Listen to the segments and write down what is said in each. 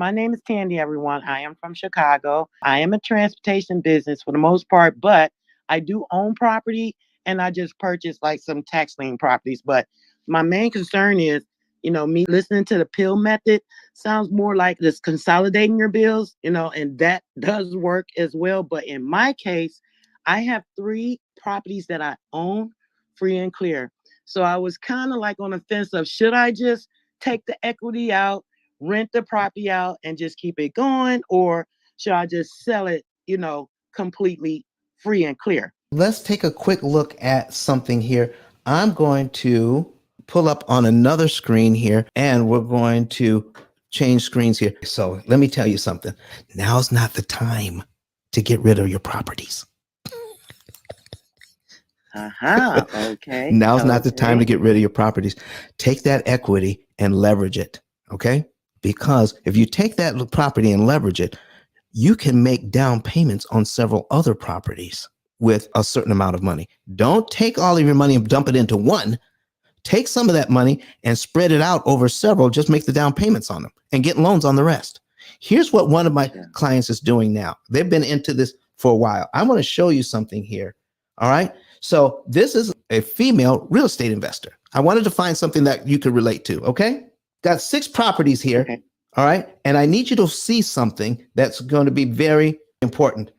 My name is Tandy, everyone. I am from Chicago. I am a transportation business for the most part, but I do own property and I just purchased like some tax lien properties. But my main concern is, me listening to the P.I.L.L method sounds more like this consolidating your bills, and that does work as well. But in my case, I have three properties that I own free and clear. So I was kind of like on the fence of should I just take the equity out, rent the property out and just keep it going? Or should I just sell it, completely free and clear? Let's take a quick look at something here. I'm going to pull up on another screen here and we're going to change screens here. So let me tell you something. Now's not the time to get rid of your properties. Okay. Now's not the time to get rid of your properties. Take that equity and leverage it. Okay. Because if you take that property and leverage it, you can make down payments on several other properties with a certain amount of money. Don't take all of your money and dump it into one. Take some of that money and spread it out over several. Just make the down payments on them and get loans on the rest. Here's what one of my clients is doing now. They've been into this for a while. I want to show you something here. All right. So this is a female real estate investor. I wanted to find something that you could relate to. Okay. Got 6 properties here. Okay. All right. And I need you to see something that's going to be very important.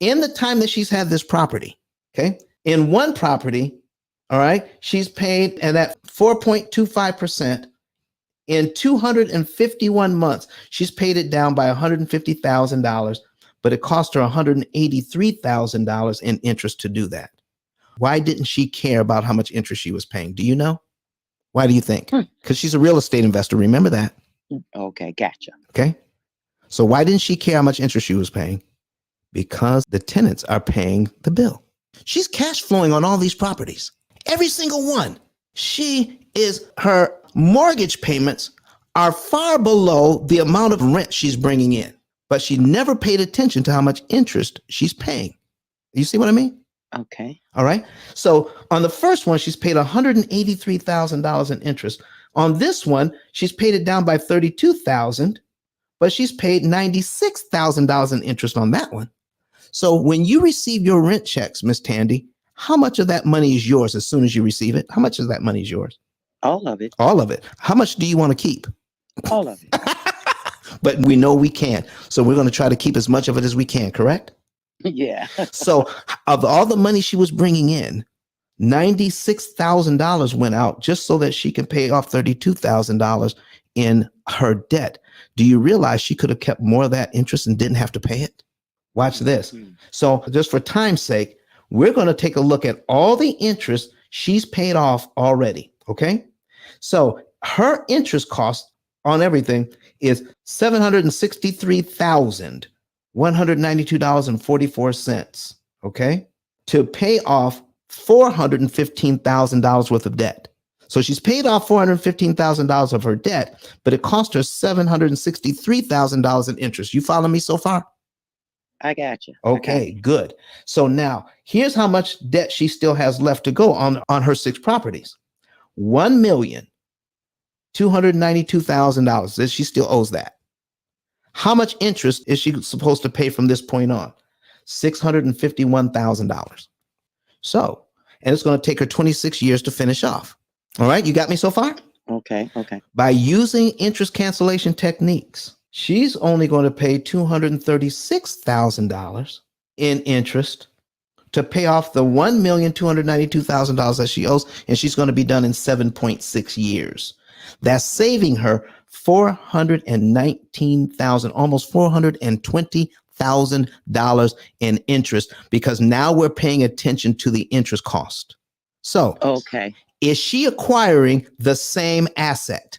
In the time that she's had this property, okay, in one property, all right, she's paid and at 4.25% in 251 months. She's paid it down by $150,000, but it cost her $183,000 in interest to do that. Why didn't she care about how much interest she was paying? Do you know? Why do you think? Because she's a real estate investor. Remember that. Okay, gotcha. Okay. So why didn't she care how much interest she was paying? Because the tenants are paying the bill. She's cash flowing on all these properties. Every single one. Her mortgage payments are far below the amount of rent she's bringing in, but she never paid attention to how much interest she's paying. You see what I mean? Okay. All right. So on the first one, she's paid $183,000 in interest. On this one, she's paid it down by $32,000, but she's paid $96,000 in interest on that one. So when you receive your rent checks, Miss Tandy, how much of that money is yours as soon as you receive it? How much of that money is yours? All of it. All of it. How much do you want to keep? All of it. But we know we can't. So we're going to try to keep as much of it as we can, correct? Yeah. So of all the money she was bringing in, $96,000 went out just so that she can pay off $32,000 in her debt. Do you realize she could have kept more of that interest and didn't have to pay it? Watch this. So just for time's sake, we're going to take a look at all the interest she's paid off already. Okay. So her interest cost on everything is $763,192.44. Okay. To pay off $415,000 worth of debt. So she's paid off $415,000 of her debt, but it cost her $763,000 in interest. You follow me so far? I got you. Okay, good. So now here's how much debt she still has left to go on her 6 properties. $1,292,000. She still owes that. How much interest is she supposed to pay from this point on? $651,000. So, and it's going to take her 26 years to finish off. All right, you got me so far? Okay. By using interest cancellation techniques, she's only going to pay $236,000 in interest to pay off the $1,292,000 that she owes, and she's going to be done in 7.6 years. That's saving her $419,000, almost $420,000 in interest, because now we're paying attention to the interest cost. So, okay, is she acquiring the same asset?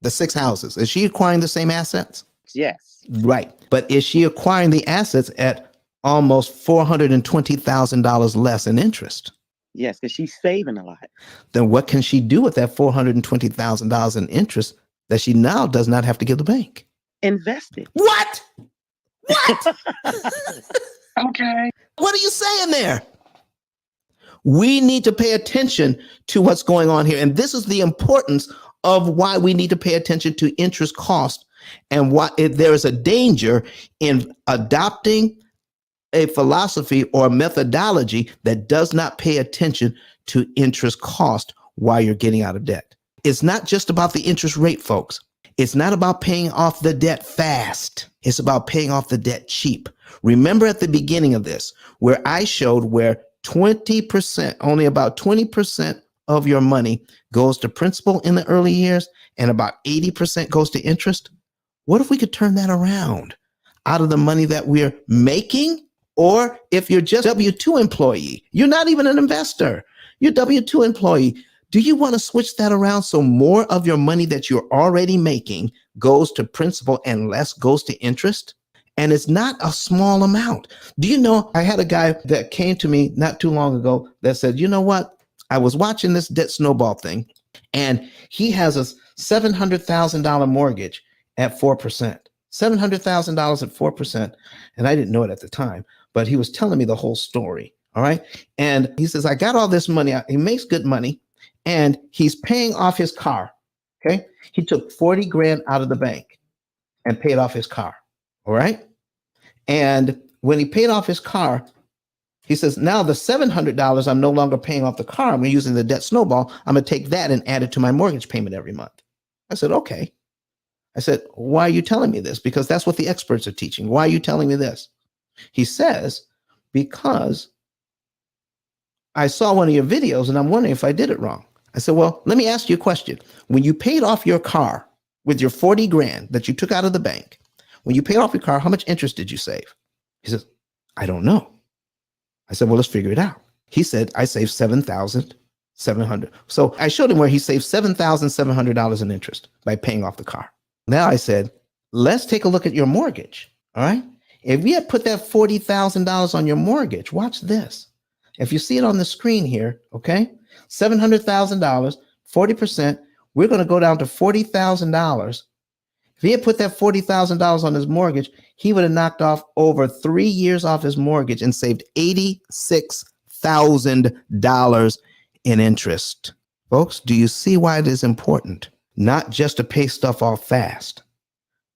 The 6 houses, is she acquiring the same assets? Yes. Right. But is she acquiring the assets at almost $420,000 less in interest? Yes, because she's saving a lot. Then what can she do with that $420,000 in interest that she now does not have to give the bank? Invest it. What? Okay. What are you saying there? We need to pay attention to what's going on here. And this is the importance of why we need to pay attention to interest cost And there is a danger in adopting a philosophy or methodology that does not pay attention to interest cost while you're getting out of debt. It's not just about the interest rate, folks. It's not about paying off the debt fast. It's about paying off the debt cheap. Remember at the beginning of this, where I showed where 20%, only about 20% of your money goes to principal in the early years and about 80% goes to interest. What if we could turn that around out of the money that we're making? Or if you're just a W-2 employee, you're not even an investor, you're a W-2 employee. Do you want to switch that around so more of your money that you're already making goes to principal and less goes to interest? And it's not a small amount. Do you know, I had a guy that came to me not too long ago that said, you know what? I was watching this debt snowball thing, and he has a $700,000 mortgage at 4%. $700,000 at 4%. And I didn't know it at the time, but he was telling me the whole story. All right. And he says, I got all this money. He makes good money and he's paying off his car. Okay. He took 40 grand out of the bank and paid off his car. All right. And when he paid off his car, he says, now the $700, I'm no longer paying off the car. I'm using the debt snowball. I'm going to take that and add it to my mortgage payment every month. I said, okay. I said, why are you telling me this? Because that's what the experts are teaching. Why are you telling me this? He says, because I saw one of your videos and I'm wondering if I did it wrong. I said, well, let me ask you a question. When you paid off your car with your 40 grand that you took out of the bank, when you paid off your car, how much interest did you save? He says, I don't know. I said, well, let's figure it out. He said, I saved $7,700. So I showed him where he saved $7,700 in interest by paying off the car. Now I said, let's take a look at your mortgage. All right. If we had put that $40,000 on your mortgage, watch this. If you see it on the screen here, okay, $700,000, 40%, we're going to go down to $40,000. If he had put that $40,000 on his mortgage, he would have knocked off over 3 years off his mortgage and saved $86,000 in interest. Folks, do you see why it is important? Not just to pay stuff off fast,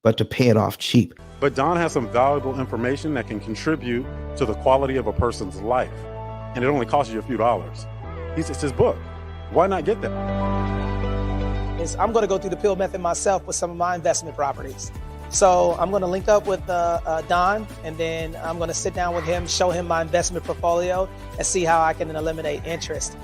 but to pay it off cheap. But Don has some valuable information that can contribute to the quality of a person's life. And it only costs you a few dollars. It's his book. Why not get that? I'm going to go through the P.I.L.L method myself with some of my investment properties. So I'm going to link up with Don, and then I'm going to sit down with him, show him my investment portfolio, and see how I can eliminate interest.